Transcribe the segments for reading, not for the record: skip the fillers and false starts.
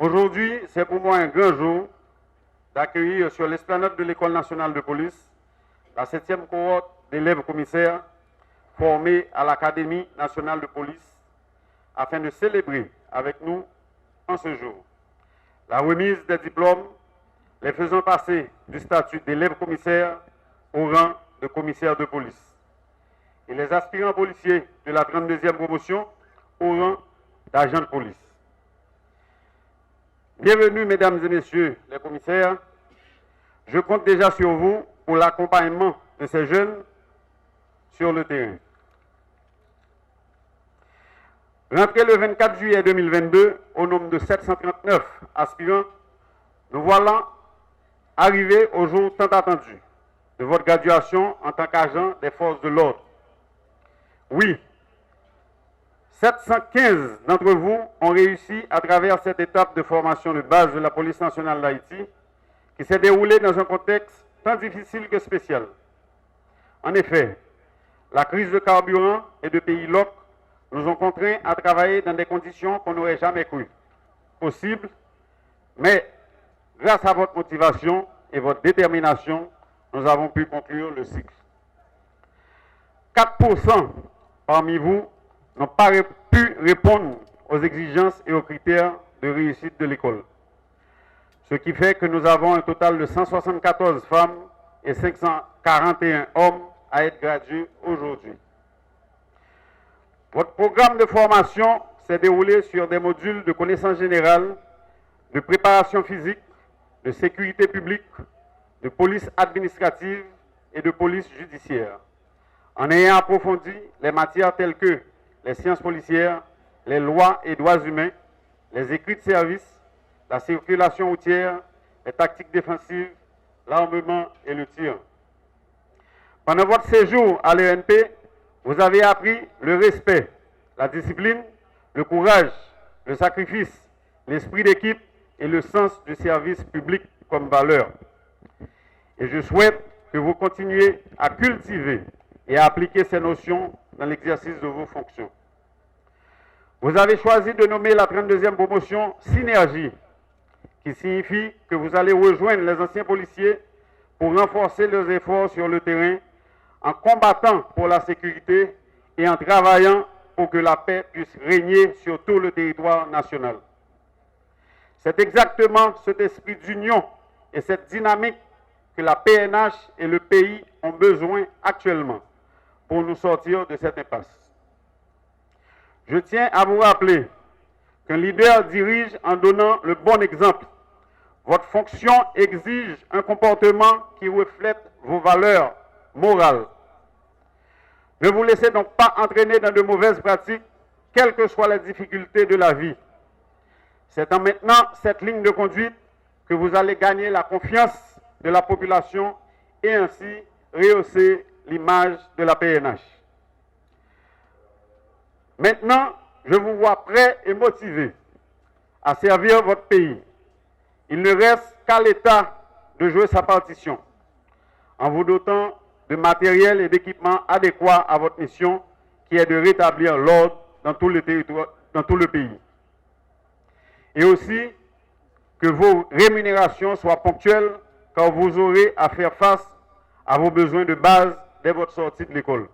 Aujourd'hui, c'est pour moi un grand jour d'accueillir sur l'esplanade de l'École nationale de police la 7e cohorte d'élèves commissaires formés à l'Académie nationale de police afin de célébrer avec nous en ce jour la remise des diplômes les faisant passer du statut d'élève commissaire au rang de commissaire de police et les aspirants policiers de la 32e promotion au rang d'agent de police. Bienvenue, mesdames et messieurs les commissaires. Je compte déjà sur vous pour l'accompagnement de ces jeunes sur le terrain. Rentré le 24 juillet 2022, au nombre de 739 aspirants, nous voilà arrivés au jour tant attendu de votre graduation en tant qu'agent des forces de l'ordre. Oui, 715 d'entre vous ont réussi à travers cette étape de formation de base de la police nationale d'Haïti qui s'est déroulée dans un contexte tant difficile que spécial. En effet, la crise de carburant et de pays LOC nous ont contraints à travailler dans des conditions qu'on n'aurait jamais cru possibles, mais grâce à votre motivation et votre détermination, nous avons pu conclure le cycle. 4% parmi vous n'ont pas pu répondre aux exigences et aux critères de réussite de l'école. Ce qui fait que nous avons un total de 174 femmes et 541 hommes à être gradués aujourd'hui. Votre programme de formation s'est déroulé sur des modules de connaissances générales, de préparation physique, de sécurité publique, de police administrative et de police judiciaire, en ayant approfondi les matières telles que les sciences policières, les lois et droits humains, les écrits de service, la circulation routière, les tactiques défensives, l'armement et le tir. Pendant votre séjour à l'ENP, vous avez appris le respect, la discipline, le courage, le sacrifice, l'esprit d'équipe et le sens du service public comme valeur. Et je souhaite que vous continuiez à cultiver et à appliquer ces notions dans l'exercice de vos fonctions. Vous avez choisi de nommer la 32e promotion Synergie, qui signifie que vous allez rejoindre les anciens policiers pour renforcer leurs efforts sur le terrain en combattant pour la sécurité et en travaillant pour que la paix puisse régner sur tout le territoire national. C'est exactement cet esprit d'union et cette dynamique que la PNH et le pays ont besoin actuellement pour nous sortir de cette impasse. Je tiens à vous rappeler qu'un leader dirige en donnant le bon exemple. Votre fonction exige un comportement qui reflète vos valeurs morales. Ne vous laissez donc pas entraîner dans de mauvaises pratiques, quelles que soient les difficultés de la vie. C'est en maintenant cette ligne de conduite que vous allez gagner la confiance de la population et ainsi rehausser l'image de la PNH. Maintenant, je vous vois prêt et motivé à servir votre pays. Il ne reste qu'à l'État de jouer sa partition en vous dotant de matériel et d'équipements adéquats à votre mission qui est de rétablir l'ordre dans tout le territoire, dans tout le pays. Et aussi que vos rémunérations soient ponctuelles quand vous aurez à faire face à vos besoins de base dès votre sortie de l'école.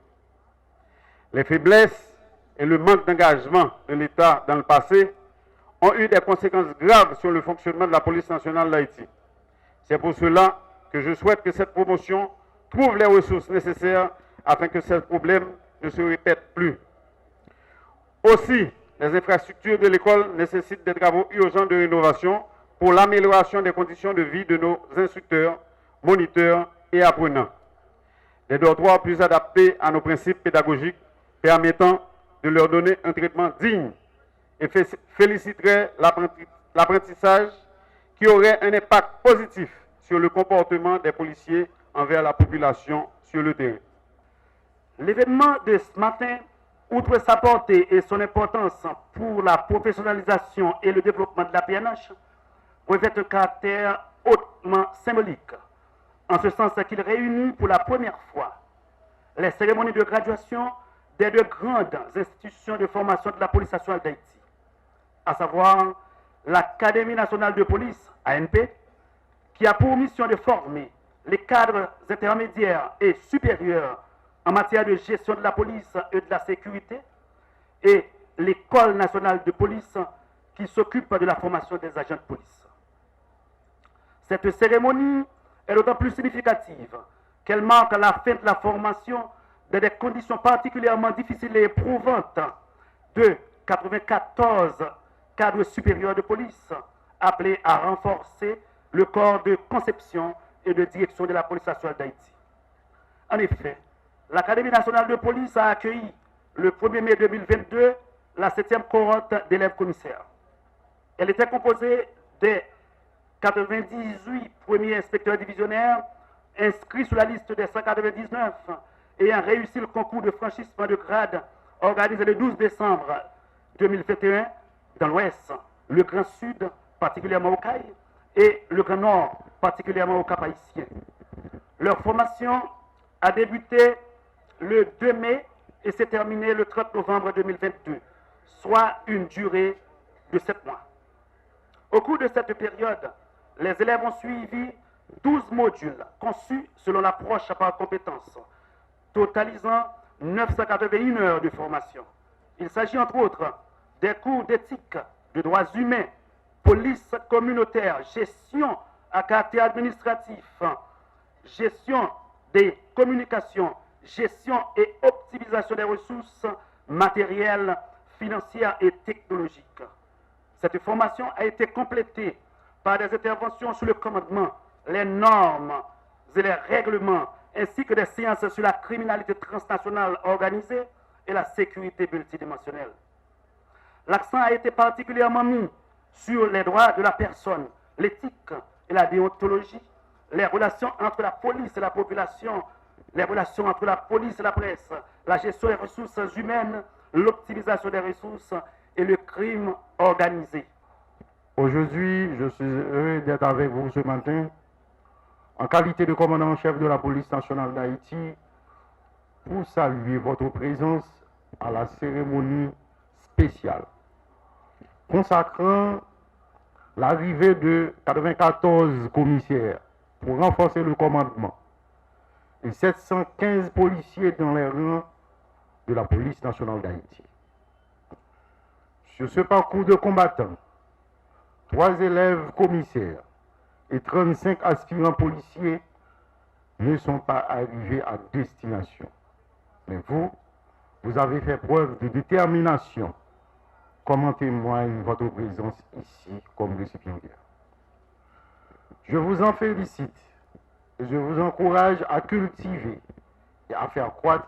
Les faiblesses et le manque d'engagement de l'État dans le passé ont eu des conséquences graves sur le fonctionnement de la police nationale d'Haïti. C'est pour cela que je souhaite que cette promotion trouve les ressources nécessaires afin que ces problèmes ne se répètent plus. Aussi, les infrastructures de l'école nécessitent des travaux urgents de rénovation pour l'amélioration des conditions de vie de nos instructeurs, moniteurs et apprenants. Des dortoirs plus adaptés à nos principes pédagogiques permettant de leur donner un traitement digne et féliciterait l'apprentissage qui aurait un impact positif sur le comportement des policiers envers la population sur le terrain. L'événement de ce matin, outre sa portée et son importance pour la professionnalisation et le développement de la PNH, revêt un caractère hautement symbolique, en ce sens qu'il réunit pour la première fois les cérémonies de graduation des deux grandes institutions de formation de la police nationale d'Haïti, à savoir l'Académie nationale de police, ANP, qui a pour mission de former les cadres intermédiaires et supérieurs en matière de gestion de la police et de la sécurité, et l'École nationale de police qui s'occupe de la formation des agents de police. Cette cérémonie est d'autant plus significative qu'elle marque la fin de la formation dans des conditions particulièrement difficiles et éprouvantes de 94 cadres supérieurs de police appelés à renforcer le corps de conception et de direction de la police nationale d'Haïti. En effet, l'Académie nationale de police a accueilli le 1er mai 2022 la 7e cohorte d'élèves commissaires. Elle était composée des 98 premiers inspecteurs divisionnaires inscrits sur la liste des 199 ayant réussi le concours de franchissement de grade organisé le 12 décembre 2021 dans l'Ouest, le Grand Sud, particulièrement au CAI, et le Grand Nord, particulièrement au Cap-Haïtien. Leur formation a débuté le 2 mai et s'est terminée le 30 novembre 2022, soit une durée de 7 mois. Au cours de cette période, les élèves ont suivi 12 modules conçus selon l'approche par compétences, totalisant 981 heures de formation. Il s'agit entre autres des cours d'éthique, de droits humains, police communautaire, gestion à caractère administratif, gestion des communications, gestion et optimisation des ressources matérielles, financières et technologiques. Cette formation a été complétée par des interventions sur le commandement, les normes et les règlements, ainsi que des séances sur la criminalité transnationale organisée et la sécurité multidimensionnelle. L'accent a été particulièrement mis sur les droits de la personne, l'éthique et la déontologie, les relations entre la police et la population, les relations entre la police et la presse, la gestion des ressources humaines, l'optimisation des ressources et le crime organisé. Aujourd'hui, je suis heureux d'être avec vous ce matin en qualité de commandant en chef de la police nationale d'Haïti pour saluer votre présence à la cérémonie spéciale consacrant l'arrivée de 94 commissaires pour renforcer le commandement et 715 policiers dans les rangs de la police nationale d'Haïti. Sur ce parcours de combattants, 3 élèves commissaires et 35 aspirants policiers ne sont pas arrivés à destination. Mais vous avez fait preuve de détermination, comme en témoigne votre présence ici comme récipiendaire. Je vous en félicite et je vous encourage à cultiver et à faire croître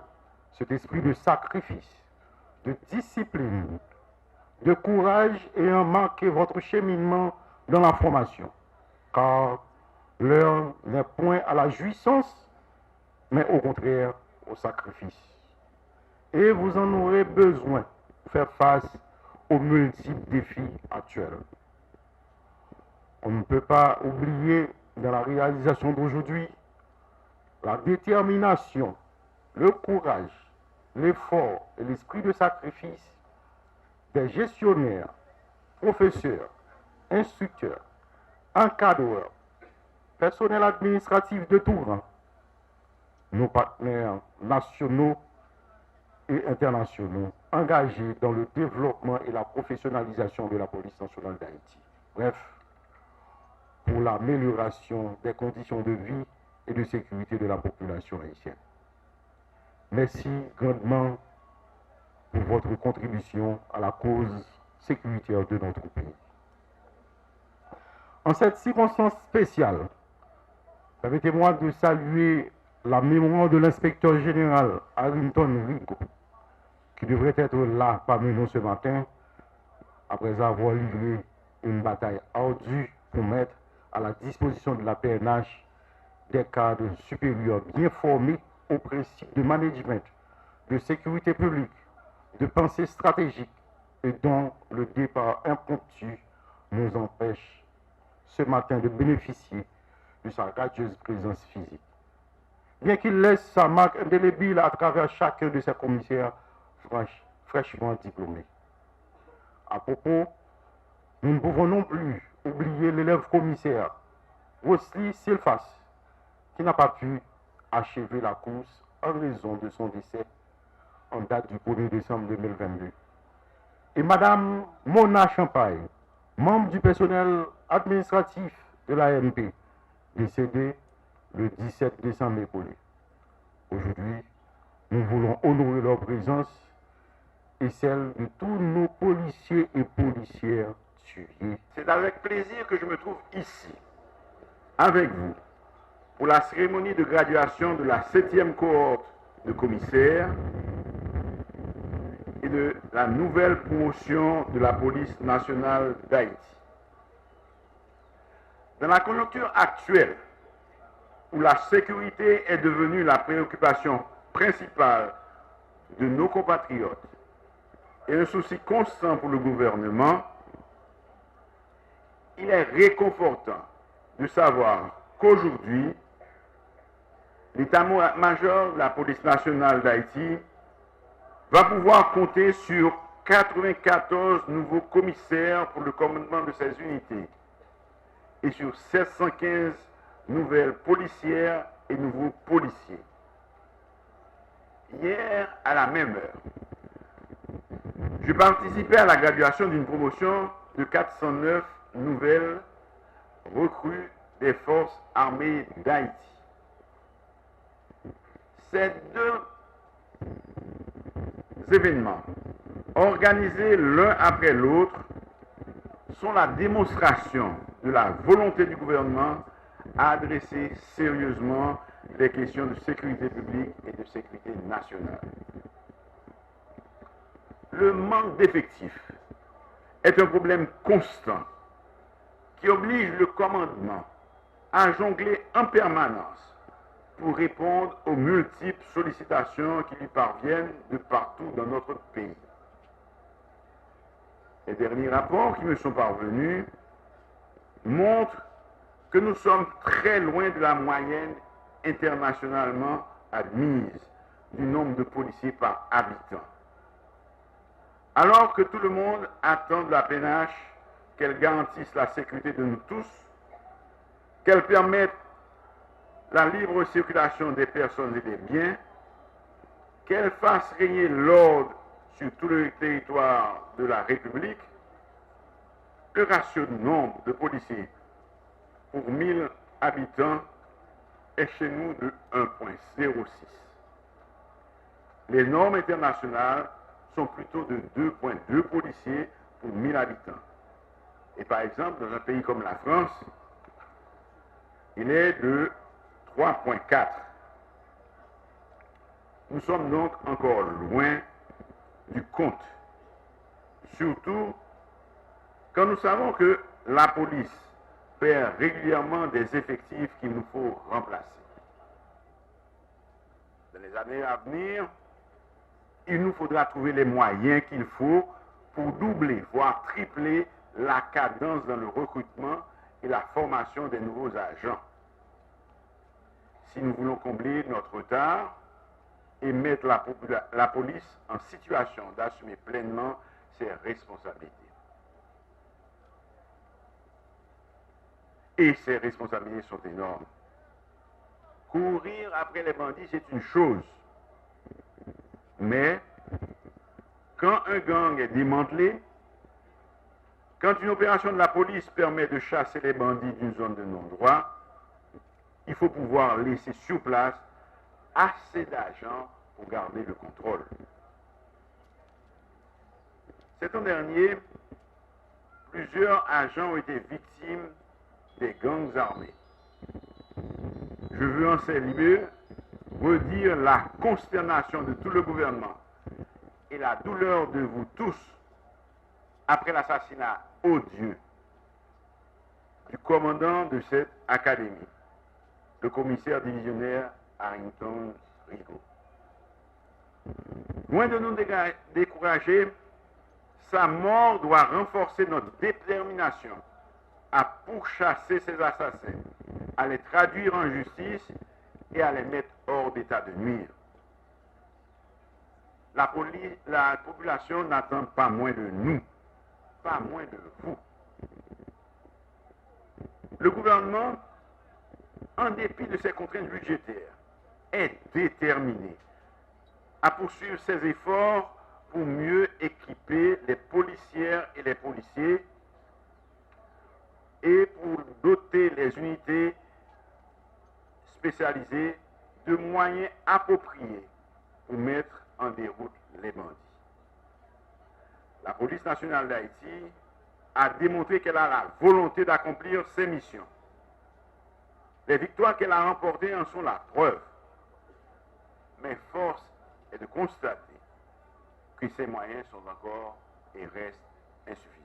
cet esprit de sacrifice, de discipline, de courage ayant marqué votre cheminement dans la formation, car l'heure n'est point à la jouissance, mais au contraire au sacrifice. Et vous en aurez besoin pour faire face aux multiples défis actuels. On ne peut pas oublier dans la réalisation d'aujourd'hui la détermination, le courage, l'effort et l'esprit de sacrifice des gestionnaires, professeurs, instructeurs, encadreurs, personnels administratifs de tout rang, nos partenaires nationaux et internationaux engagés dans le développement et la professionnalisation de la police nationale d'Haïti. Bref, pour l'amélioration des conditions de vie et de sécurité de la population haïtienne. Merci grandement pour votre contribution à la cause sécuritaire de notre pays. En cette circonstance spéciale, permettez-moi de saluer la mémoire de l'inspecteur général Harrington Rigo, qui devrait être là parmi nous ce matin, après avoir livré une bataille ardue pour mettre à la disposition de la PNH des cadres supérieurs bien formés aux principes de management, de sécurité publique, de pensée stratégique et dont le départ impromptu nous empêche ce matin de bénéficier de sa radieuse présence physique. Bien qu'il laisse sa marque indélébile à travers chacun de ses commissaires fraîchement diplômés. À propos, nous ne pouvons non plus oublier l'élève commissaire Wesley Silfas, qui n'a pas pu achever la course en raison de son décès en date du 1er décembre 2022. Et Madame Mona Champagne, membre du personnel administratif de l'ANP, décédée le 17 décembre écoulé. Aujourd'hui, nous voulons honorer leur présence et celle de tous nos policiers et policières tués. C'est avec plaisir que je me trouve ici, avec vous, pour la cérémonie de graduation de la 7e cohorte de commissaires et de la nouvelle promotion de la police nationale d'Haïti. Dans la conjoncture actuelle, où la sécurité est devenue la préoccupation principale de nos compatriotes et un souci constant pour le gouvernement, il est réconfortant de savoir qu'aujourd'hui, l'état-major de la police nationale d'Haïti va pouvoir compter sur 94 nouveaux commissaires pour le commandement de ces unités et sur 715 nouvelles policières et nouveaux policiers. Hier, à la même heure, je participais à la graduation d'une promotion de 409 nouvelles recrues des forces armées d'Haïti. Ces deux événements, organisés l'un après l'autre, sont la démonstration de la volonté du gouvernement à adresser sérieusement les questions de sécurité publique et de sécurité nationale. Le manque d'effectifs est un problème constant qui oblige le commandement à jongler en permanence pour répondre aux multiples sollicitations qui lui parviennent de partout dans notre pays. Les derniers rapports qui me sont parvenus montrent que nous sommes très loin de la moyenne internationalement admise du nombre de policiers par habitant. Alors que tout le monde attend de la PNH qu'elle garantisse la sécurité de nous tous, qu'elle permette la libre circulation des personnes et des biens, qu'elle fasse régner l'ordre sur tout le territoire de la République, le ratio de nombre de policiers pour 1000 habitants est chez nous de 1,06. Les normes internationales sont plutôt de 2,2 policiers pour 1000 habitants. Et par exemple, dans un pays comme la France, il est de 3,4. Nous sommes donc encore loin du compte. Surtout quand nous savons que la police perd régulièrement des effectifs qu'il nous faut remplacer. Dans les années à venir, il nous faudra trouver les moyens qu'il faut pour doubler, voire tripler la cadence dans le recrutement et la formation des nouveaux agents. Si nous voulons combler notre retard et mettre la police en situation d'assumer pleinement ses responsabilités. Et ces responsabilités sont énormes. Courir après les bandits, c'est une chose. Mais quand un gang est démantelé, quand une opération de la police permet de chasser les bandits d'une zone de non-droit, il faut pouvoir laisser sur place assez d'agents pour garder le contrôle. Cet an dernier, plusieurs agents ont été victimes des gangs armés. Je veux en ces lieux redire la consternation de tout le gouvernement et la douleur de vous tous après l'assassinat odieux du commandant de cette académie, le commissaire divisionnaire Harrington Rigaud. Loin de nous décourager, sa mort doit renforcer notre détermination à pourchasser ces assassins, à les traduire en justice et à les mettre hors d'état de nuire. La population n'attend pas moins de nous, pas moins de vous. Le gouvernement, en dépit de ses contraintes budgétaires, est déterminé à poursuivre ses efforts pour mieux équiper les policières et les policiers et pour doter les unités spécialisées de moyens appropriés pour mettre en déroute les bandits. La police nationale d'Haïti a démontré qu'elle a la volonté d'accomplir ses missions. Les victoires qu'elle a remportées en sont la preuve. Mais force est de constater que ces moyens sont encore et restent insuffisants.